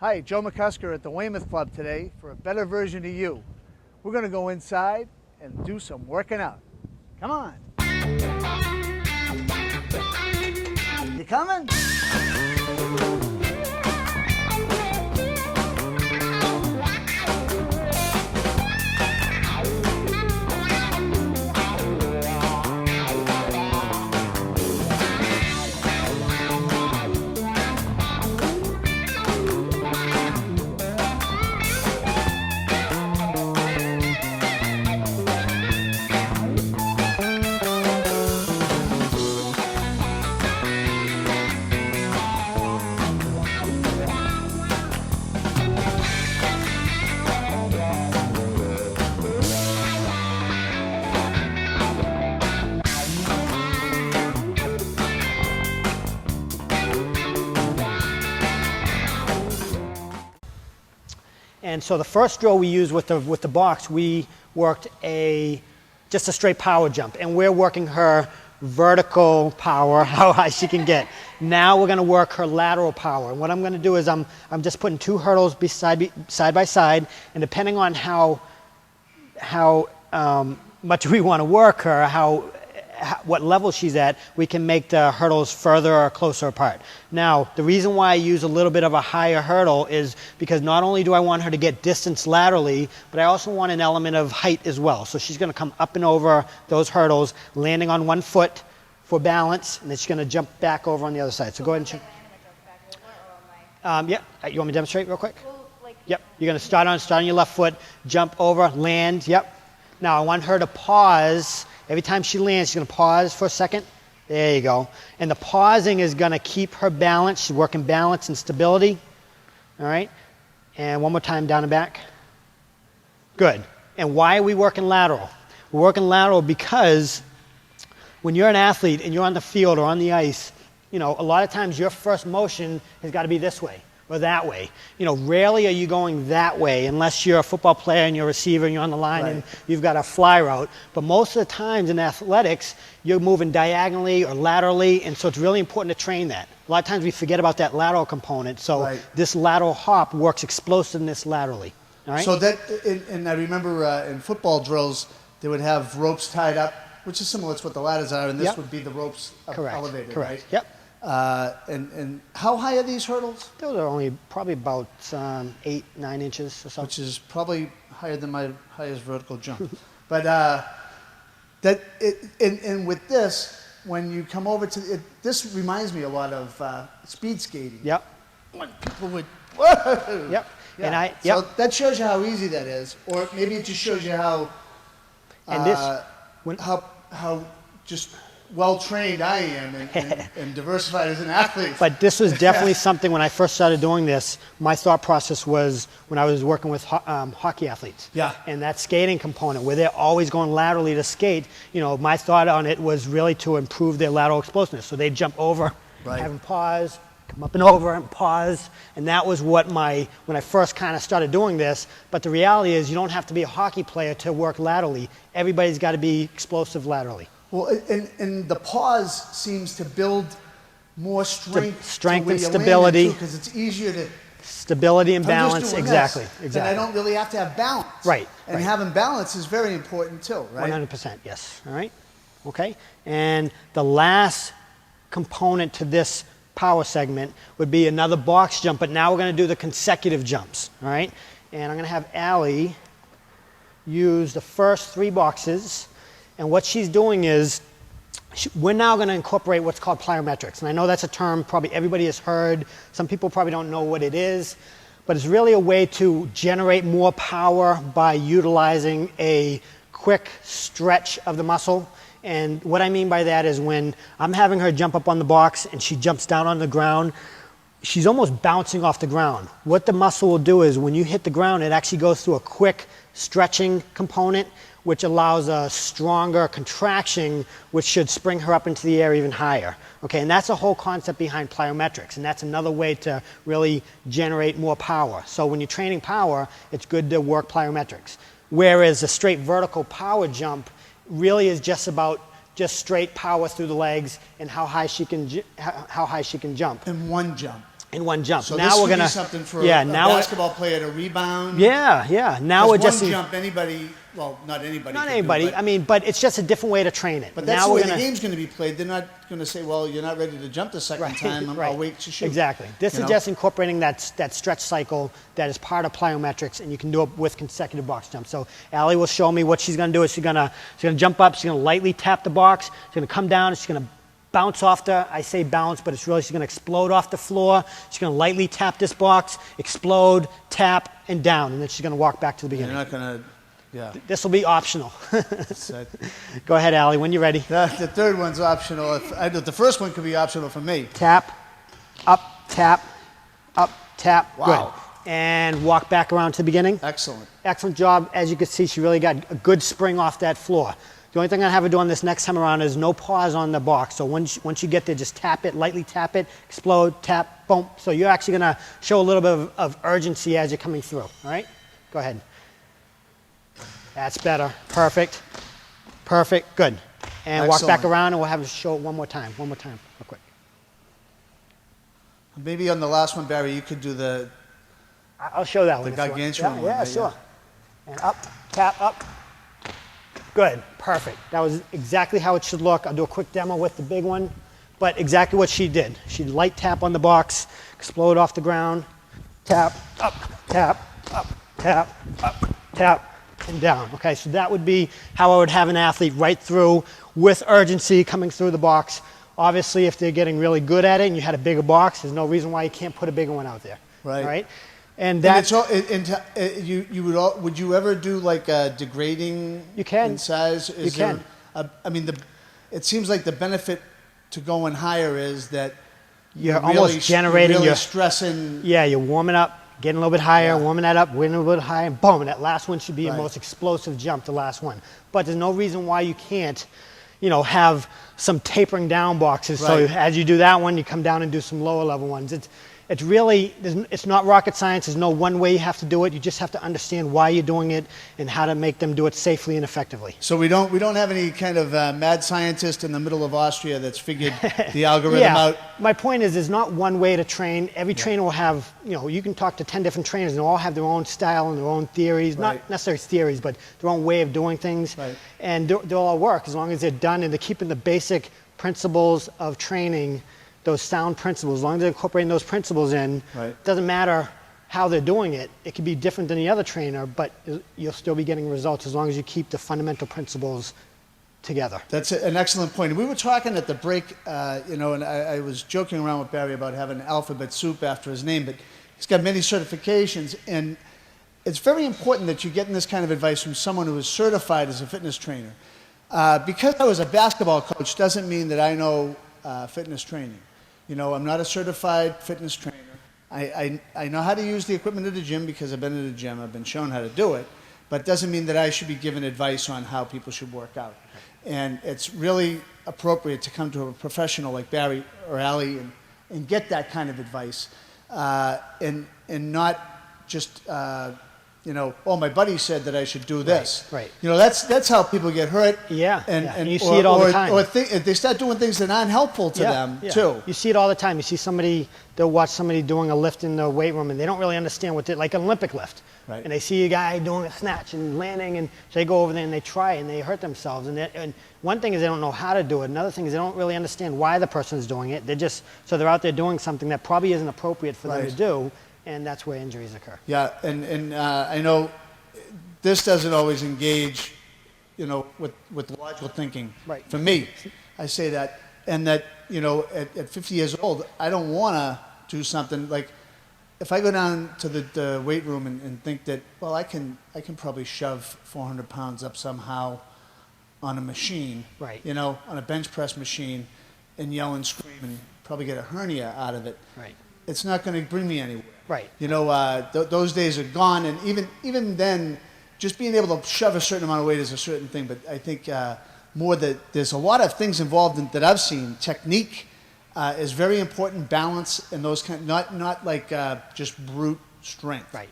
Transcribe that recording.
Hi, Joe McCusker at the Weymouth Club today for a better version of you. We're going to go inside and do some working out. Come on. You coming? And so the first drill we used with the box, we worked just a straight power jump, and we're working her vertical power, how high she can get. Now we're going to work her lateral power. And what I'm going to do is I'm just putting two hurdles side by side, and depending on how much we want to work her, what level she's at, we can make the hurdles further or closer apart. Now, the reason why I use a little bit of a higher hurdle is because not only do I want her to get distance laterally, but I also want an element of height as well. So she's going to come up and over those hurdles, landing on one foot for balance, and then she's going to jump back over on the other side. So go ahead and yeah, you want me to demonstrate real quick? Yep, you're going to start on your left foot, jump over, land, yep. Now I want her to pause. Every time she lands, she's going to pause for a second. There you go. And the pausing is going to keep her balance. She's working balance and stability. All right. And one more time, down and back. Good. And why are we working lateral? We're working lateral because when you're an athlete and you're on the field or on the ice, you know, a lot of times your first motion has got to be this way or that way. You know, rarely are you going that way unless you're a football player and you're a receiver and you're on the line and you've got a fly route. But most of the times in athletics, you're moving diagonally or laterally, and so it's really important to train that. A lot of times we forget about that lateral component, so this lateral hop works explosiveness laterally. All right? So that, and I remember in football drills, they would have ropes tied up, which is similar to what the ladders are, and this would be the ropes elevated, right? Yep. And how high are these hurdles? Those are only probably about 8, 9 inches or so. Which is probably higher than my highest vertical jump. But and with this, when you come over to it, this reminds me a lot of speed skating. Yep. When people would, whoa! Yep. Yeah. And So that shows you how easy that is, or maybe it just shows you how how just well-trained I am and diversified as an athlete. But this was definitely something when I first started doing this, my thought process was when I was working with hockey athletes. Yeah. And that skating component where they're always going laterally to skate, you know, my thought on it was really to improve their lateral explosiveness. So they'd jump over, have them pause, come up and over and pause. And that was what when I first kind of started doing this. But the reality is you don't have to be a hockey player to work laterally. Everybody's got to be explosive laterally. Well, and the pause seems to build more strength and stability, because it's easier to stability and balance. Exactly. And I don't really have to have balance. Right. And having balance is very important too, right? 100%. Yes. All right. Okay. And the last component to this power segment would be another box jump, but now we're going to do the consecutive jumps. All right. And I'm going to have Allie use the first 3 boxes. And what she's doing is, we're now going to incorporate what's called plyometrics. And I know that's a term probably everybody has heard. Some people probably don't know what it is. But it's really a way to generate more power by utilizing a quick stretch of the muscle. And what I mean by that is when I'm having her jump up on the box and she jumps down on the ground, she's almost bouncing off the ground. What the muscle will do is when you hit the ground, it actually goes through a quick stretching component, which allows a stronger contraction, which should spring her up into the air even higher. Okay, and that's the whole concept behind plyometrics, and that's another way to really generate more power. So when you're training power, it's good to work plyometrics. Whereas a straight vertical power jump really is just about straight power through the legs and how high she can jump. In one jump. in one jump. So now this we're would gonna be something for yeah, a now basketball player to rebound. Yeah. Now we're just one jump. Anybody, well, not anybody. not can anybody. Do, but, I mean, but it's just a different way to train it. But that's now the way we're the game's going to be played. They're not going to say, "Well, you're not ready to jump the second time. Right. I'll wait to shoot." Exactly. This is just incorporating that stretch cycle that is part of plyometrics, and you can do it with consecutive box jumps. So Allie will show me what she's going to do. Is she's going to jump up. She's going to lightly tap the box. She's going to come down. She's going to bounce off I say bounce, but it's really she's going to explode off the floor. She's going to lightly tap this box, explode, tap, and down, and then she's going to walk back to the beginning. You're not going to, yeah. This will be optional. Go ahead, Allie, when you're ready. The third one's optional. The first one could be optional for me. Tap, up, tap, Wow. good. And walk back around to the beginning. Excellent. Excellent job. As you can see, she really got a good spring off that floor. The only thing I have her doing this next time around is no pause on the box. So once you get there, just tap it, lightly tap it, explode, tap, boom. So you're actually going to show a little bit of urgency as you're coming through. All right? Go ahead. That's better. Perfect. Perfect. Good. And Excellent. walk back around, and we'll have her show it one more time. One more time, real quick. Maybe on the last one, Barry, you could do the... I'll show that one. The gargantuan one. Yeah, sure. And up, tap, up. Good, perfect. That was exactly how it should look. I'll do a quick demo with the big one, but exactly what she did. She'd light tap on the box, explode off the ground, tap, up, tap, up, tap, up, tap, and down. Okay, so that would be how I would have an athlete right through with urgency coming through the box. Obviously, if they're getting really good at it and you had a bigger box, there's no reason why you can't put a bigger one out there. Right. Right? And that's would you ever do like a degrading You can. in size? You can. It seems like the benefit to going higher is that you're almost generating really your stressing. Yeah, you're warming up, getting a little bit higher, Yeah. warming that up, getting a little bit higher, and boom, and that last one should be Right. the most explosive jump, the last one. But there's no reason why you can't, have some tapering down boxes. So Right. as you do that one, you come down and do some lower level ones. It's really, it's not rocket science. There's no one way you have to do it. You just have to understand why you're doing it and how to make them do it safely and effectively. So we don't have any kind of mad scientist in the middle of Austria that's figured the algorithm out. My point is, there's not one way to train. Every trainer will have, you can talk to 10 different trainers and they all have their own style and their own theories, Right. not necessarily theories, but their own way of doing things. Right. And they'll all work as long as they're done and they're keeping the basic principles of training, those sound principles. As long as they're incorporating those principles in, Right. it doesn't matter how they're doing it. It could be different than the other trainer, but you'll still be getting results as long as you keep the fundamental principles together. That's an excellent point. We were talking at the break, and I was joking around with Barry about having alphabet soup after his name, but he's got many certifications, and it's very important that you're getting this kind of advice from someone who is certified as a fitness trainer. Because I was a basketball coach doesn't mean that I know fitness training. I'm not a certified fitness trainer. I know how to use the equipment at the gym because I've been at a gym. I've been shown how to do it. But it doesn't mean that I should be given advice on how people should work out. And it's really appropriate to come to a professional like Barry or Allie and get that kind of advice and not just, my buddy said that I should do this. Right. That's how people get hurt. Yeah. And you see it all the time. Or they start doing things that aren't helpful to them, too. You see it all the time. You see they'll watch somebody doing a lift in the weight room and they don't really understand like an Olympic lift. Right. And they see a guy doing a snatch and landing and so they go over there and they try and they hurt themselves. And one thing is they don't know how to do it. Another thing is they don't really understand why the person is doing it. They're out there doing something that probably isn't appropriate for them to do. And that's where injuries occur. Yeah, and I know this doesn't always engage, with logical thinking. Right. For me, I say that, and that at 50 years old, I don't want to do something like if I go down to the weight room and think that I can probably shove 400 pounds up somehow on a machine, right? On a bench press machine, and yell and scream and probably get a hernia out of it. Right. It's not going to bring me anywhere. Right. Those days are gone, and even then, just being able to shove a certain amount of weight is a certain thing. But I think more that there's a lot of things involved that I've seen. Technique is very important, balance, and those kind. Not like just brute strength. Right.